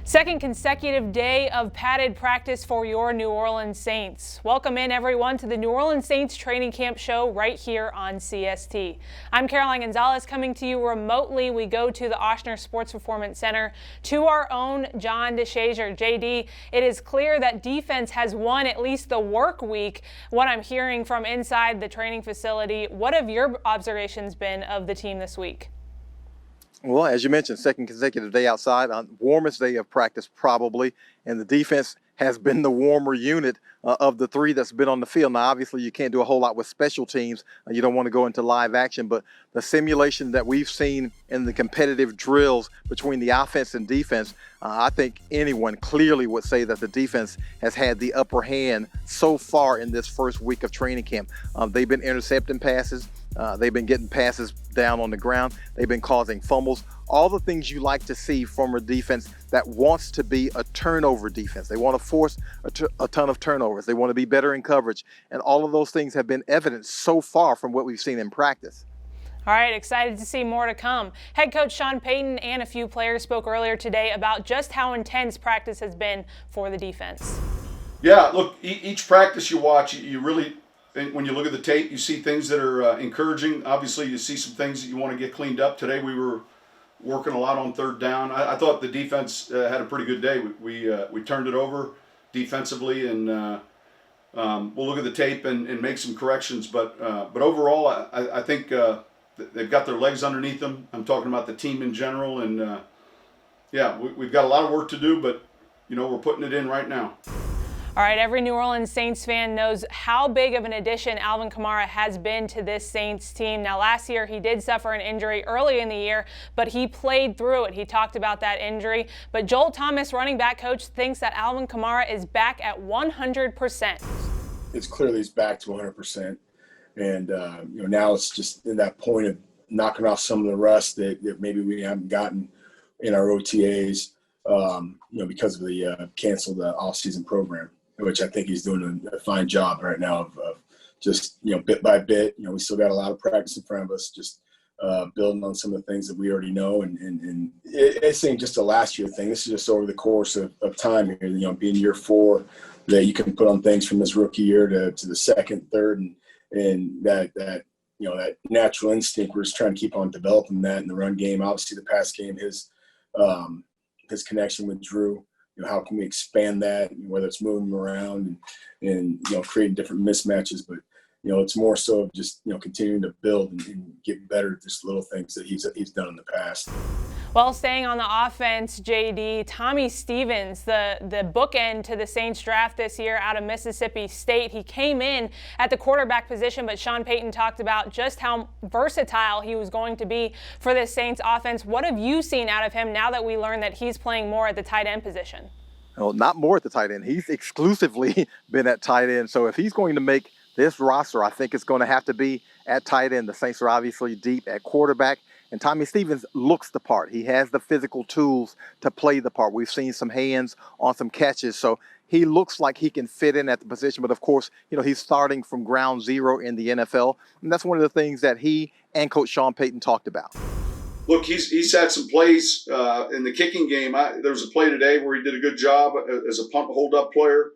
Second consecutive day of padded practice for your New Orleans Saints. Welcome in everyone to the New Orleans Saints training camp show right here on CST. I'm Caroline Gonzalez coming to you remotely. We go to the Ochsner Sports Performance Center to our own John DeShazier. JD, it is clear that defense has won at least the work week. What I'm hearing from inside the training facility, what have your observations been of the team this week? Well, as you mentioned, second consecutive day outside, warmest day of practice probably, and the defense has been the warmer unit of the three that's been on the field. Now, obviously, you can't do a whole lot with special teams. You don't want to go into live action, but the simulation that we've seen in the competitive drills between the offense and defense, I think anyone clearly would say that the defense has had the upper hand so far in this first week of training camp. They've been intercepting passes. They've been getting passes down on the ground. They've been causing fumbles. All the things you like to see from a defense that wants to be a turnover defense. They want to force a ton of turnovers. They want to be better in coverage. And all of those things have been evident so far from what we've seen in practice. All right, excited to see more to come. Head coach Sean Payton and a few players spoke earlier today about just how intense practice has been for the defense. Yeah, look, each practice you watch, you really, when you look at the tape, you see things that are encouraging. Obviously, you see some things that you want to get cleaned up. Today we were working a lot on third down. I thought the defense had a pretty good day. We turned it over defensively, and we'll look at the tape and make some corrections. But overall, I think they've got their legs underneath them. I'm talking about the team in general, and yeah, we've got a lot of work to do, but you know, we're putting it in right now. All right, every New Orleans Saints fan knows how big of an addition Alvin Kamara has been to this Saints team. Now, last year he did suffer an injury early in the year, but he played through it. He talked about that injury. But Joel Thomas, running back coach, thinks that Alvin Kamara is back at 100%. It's clearly he's back to 100%. And, now it's just in that point of knocking off some of the rust that maybe we haven't gotten in our OTAs, because of the canceled off-season program, which I think he's doing a fine job right now of just, bit by bit. We still got a lot of practice in front of us, just building on some of the things that we already know. And it's ain't just a last year thing. This is just over the course of time here, being year 4, that you can put on things from this rookie year to the second, third, and that natural instinct, we're just trying to keep on developing that in the run game. Obviously the pass game, his connection with Drew. How can we expand that, whether it's moving around and creating different mismatches, but it's more so of just continuing to build and get better at just little things that he's done in the past. Well, staying on the offense, JD, Tommy Stevens, the bookend to the Saints draft this year out of Mississippi State. He came in at the quarterback position, but Sean Payton talked about just how versatile he was going to be for this Saints offense. What have you seen out of him now that we learned that he's playing more at the tight end position? Well, not more at the tight end. He's exclusively been at tight end. So if he's going to make this roster, I think it's going to have to be at tight end. The Saints are obviously deep at quarterback. And Tommy Stevens looks the part. He has the physical tools to play the part. We've seen some hands on some catches. So he looks like he can fit in at the position. But, of course, he's starting from ground zero in the NFL. And that's one of the things that he and Coach Sean Payton talked about. Look, he's had some plays in the kicking game. There was a play today where he did a good job as a punt hold-up player.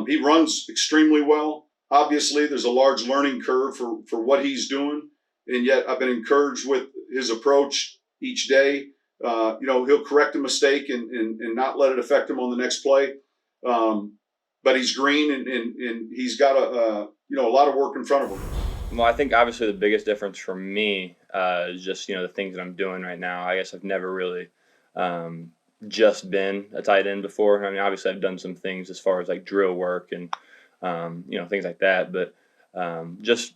He runs extremely well. Obviously, there's a large learning curve for what he's doing. And yet I've been encouraged with his approach each day. He'll correct a mistake and not let it affect him on the next play. But he's green and he's got a lot of work in front of him. Well, I think obviously the biggest difference for me is just, the things that I'm doing right now. I guess I've never really just been a tight end before. I mean, obviously I've done some things as far as like drill work and, things like that. But just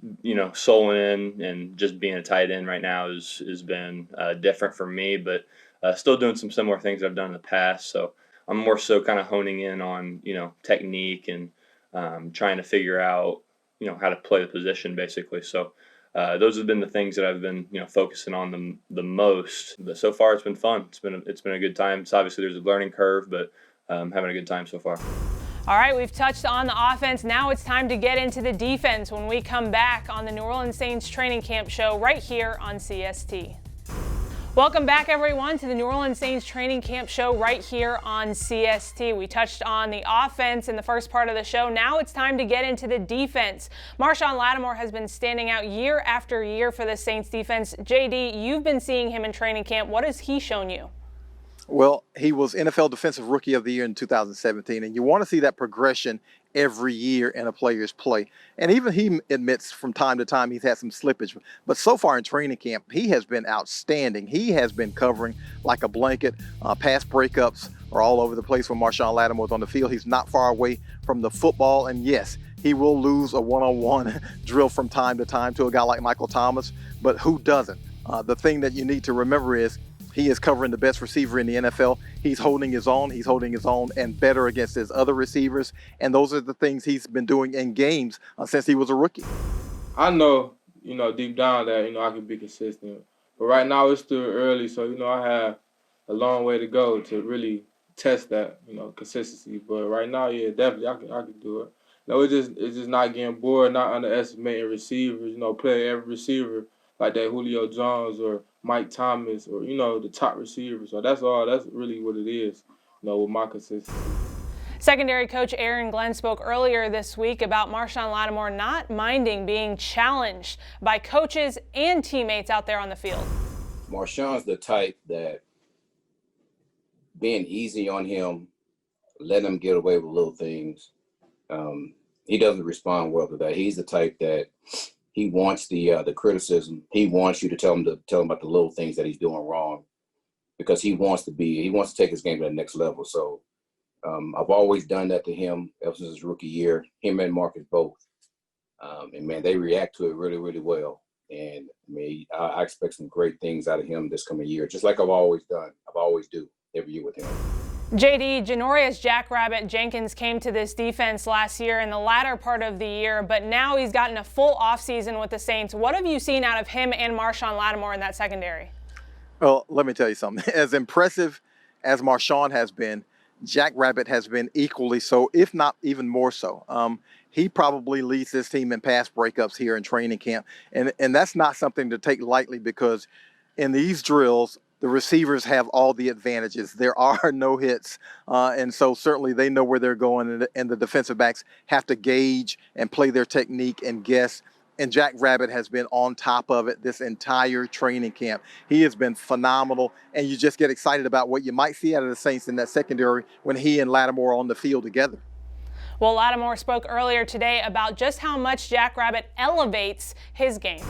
souling in and just being a tight end right now has been different for me, but still doing some similar things that I've done in the past. So I'm more so kind of honing in on technique and trying to figure out how to play the position basically. So those have been the things that I've been focusing on the most. But so far it's been fun. It's been a good time. So obviously there's a learning curve, but having a good time so far. All right, we've touched on the offense. Now it's time to get into the defense when we come back on the New Orleans Saints training camp show right here on CST. Welcome back, everyone, to the New Orleans Saints training camp show right here on CST. We touched on the offense in the first part of the show. Now it's time to get into the defense. Marshon Lattimore has been standing out year after year for the Saints defense. JD, you've been seeing him in training camp. What has he shown you? Well, he was NFL Defensive Rookie of the Year in 2017, and you want to see that progression every year in a player's play. And even he admits from time to time he's had some slippage. But so far in training camp, he has been outstanding. He has been covering like a blanket. Pass breakups are all over the place when Marshon Lattimore is on the field. He's not far away from the football. And yes, he will lose a one-on-one drill from time to time to a guy like Michael Thomas. But who doesn't? The thing that you need to remember is he is covering the best receiver in the NFL. He's holding his own. He's holding his own and better against his other receivers. And those are the things he's been doing in games since he was a rookie. I know, deep down that, I can be consistent. But right now it's still early, so, I have a long way to go to really test that, consistency. But right now, yeah, definitely I can do it. It's just not getting bored, not underestimating receivers, play every receiver like that Julio Jones or Mike Thomas or, the top receivers. So that's really what it is, with my consistency. Secondary coach Aaron Glenn spoke earlier this week about Marshon Lattimore not minding being challenged by coaches and teammates out there on the field. Marshon's the type that being easy on him, let him get away with little things. He doesn't respond well to that. He's the type that he wants the criticism. He wants you to tell him about the little things that he's doing wrong, because he wants to take his game to the next level. So I've always done that to him ever since his rookie year. Him and Marcus both, and man, they react to it really, really well. And I expect some great things out of him this coming year, just like I've always done. I've always do every year with him. JD, Janorius Jackrabbit Jenkins came to this defense last year in the latter part of the year, but now he's gotten a full offseason with the Saints. What have you seen out of him and Marshon Lattimore in that secondary? Well, let me tell you something. As impressive as Marshon has been, Jackrabbit has been equally so, if not even more so. He probably leads this team in pass breakups here in training camp. And that's not something to take lightly, because in these drills, the receivers have all the advantages. There are no hits. And so certainly they know where they're going, and the defensive backs have to gauge and play their technique and guess. And Jackrabbit has been on top of it this entire training camp. He has been phenomenal, and you just get excited about what you might see out of the Saints in that secondary when he and Lattimore are on the field together. Well, Lattimore spoke earlier today about just how much Jackrabbit elevates his game.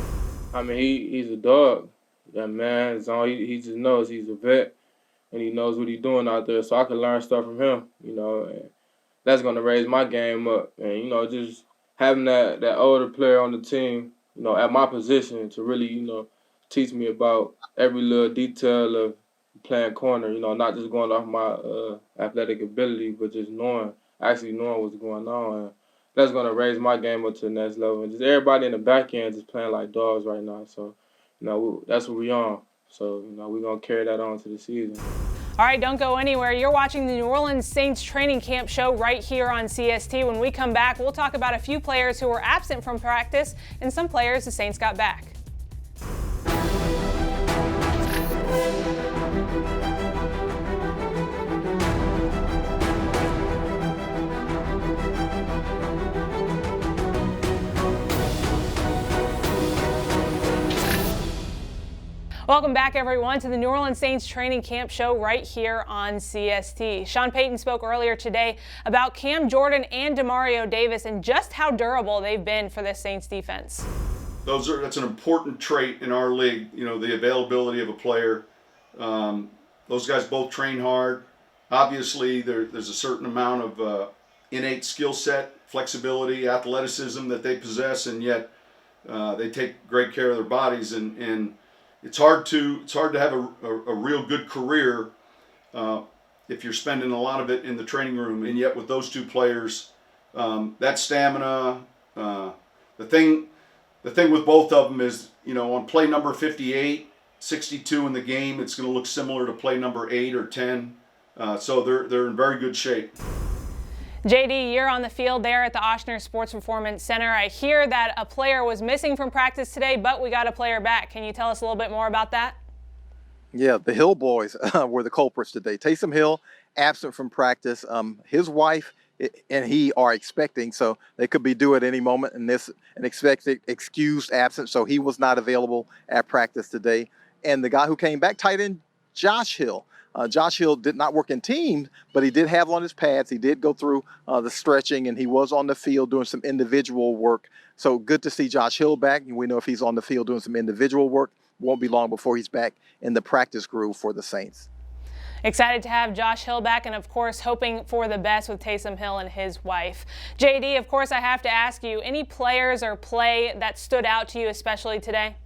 He's a dog. That man, he just knows he's a vet, and he knows what he's doing out there. So I can learn stuff from him, and that's going to raise my game up. And, just having that older player on the team, at my position to really, teach me about every little detail of playing corner, not just going off my athletic ability, but just knowing what's going on. And that's going to raise my game up to the next level. And just everybody in the back end is playing like dogs right now. So, that's what we're on. So, we're going to carry that on to the season. All right, don't go anywhere. You're watching the New Orleans Saints training camp show right here on CST. When we come back, we'll talk about a few players who were absent from practice and some players the Saints got back. Welcome back, everyone, to the New Orleans Saints training camp show right here on CST. Sean Payton spoke earlier today about Cam Jordan and Demario Davis and just how durable they've been for this Saints defense. That's an important trait in our league, the availability of a player. Those guys both train hard. Obviously, there's a certain amount of innate skill set, flexibility, athleticism that they possess, and yet they take great care of their bodies. And it's hard to have a real good career if you're spending a lot of it in the training room. And yet with those two players, that stamina, the thing with both of them is, on play number 58, 62 in the game, it's going to look similar to play number 8 or 10. So they're in very good shape. JD, you're on the field there at the Ochsner Sports Performance Center. I hear that a player was missing from practice today, but we got a player back. Can you tell us a little bit more about that? Yeah, the Hill boys were the culprits today. Taysom Hill absent from practice. His wife and he are expecting, so they could be due at any moment. And this an expected excused absence, so he was not available at practice today. And the guy who came back, tight end Josh Hill. Josh Hill did not work in teams, but he did have on his pads. He did go through the stretching, and he was on the field doing some individual work. So good to see Josh Hill back. We know if he's on the field doing some individual work, won't be long before he's back in the practice groove for the Saints. Excited to have Josh Hill back, and of course hoping for the best with Taysom Hill and his wife. JD, of course I have to ask you, any players or play that stood out to you especially today?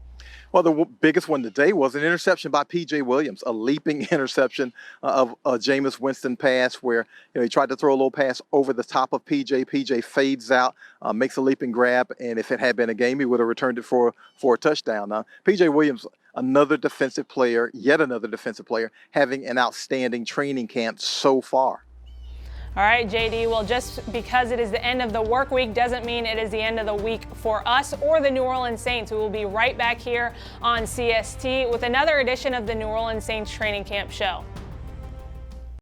Well, the biggest one today was an interception by P.J. Williams, a leaping interception of a Jameis Winston pass where he tried to throw a little pass over the top of P.J. P.J. fades out, makes a leaping grab, and if it had been a game, he would have returned it for a touchdown. P.J. Williams, another defensive player, yet another defensive player, having an outstanding training camp so far. All right, JD, well, just because it is the end of the work week doesn't mean it is the end of the week for us or the New Orleans Saints. We will be right back here on CST with another edition of the New Orleans Saints Training Camp Show.